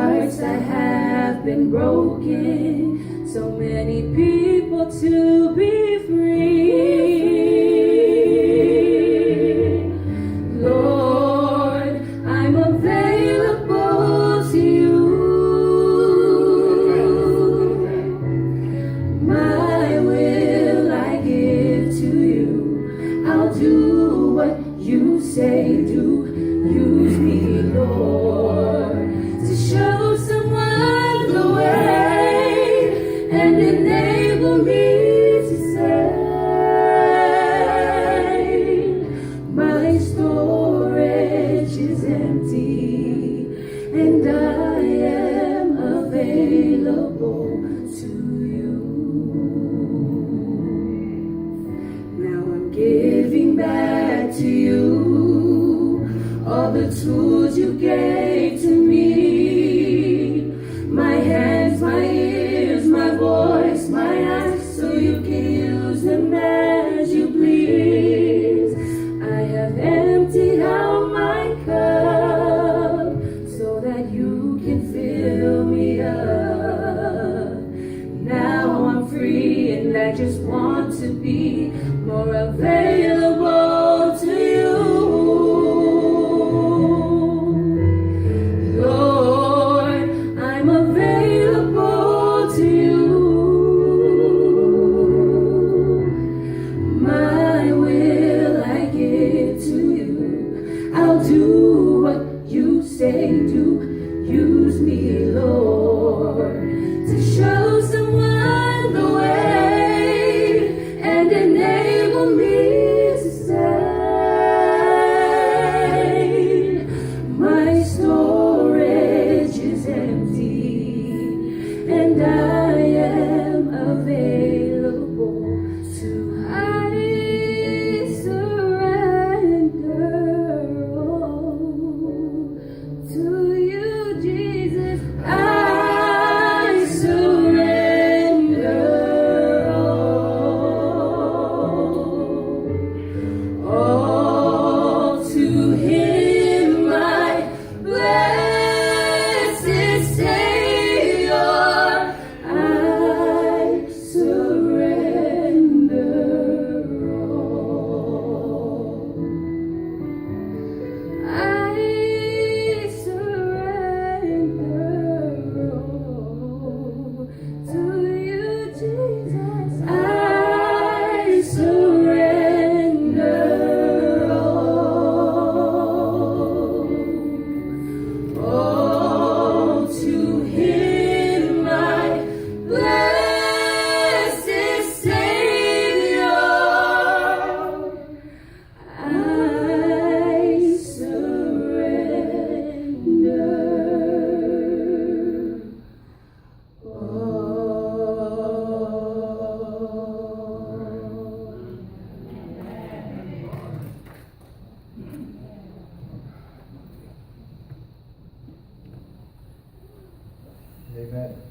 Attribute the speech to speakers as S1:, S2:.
S1: hearts that have been broken, so many people to be free. Lord, I'm available to you. My will I give to you. I'll do what you say do. Use me, Lord, to show someone the way and enable me to say, my storage is empty and I am available to you. Now I'm giving back to you all the tools you gave to me, my hands, my ears, my voice, my eyes, so you can use them as you please. I have emptied out my cup so that you can fill me up. Now I'm free and I just want to be more available to you. Do what you say do. Use me, Lord, to show someone the way and enable me to say, my storage is empty and I am available to
S2: Amen.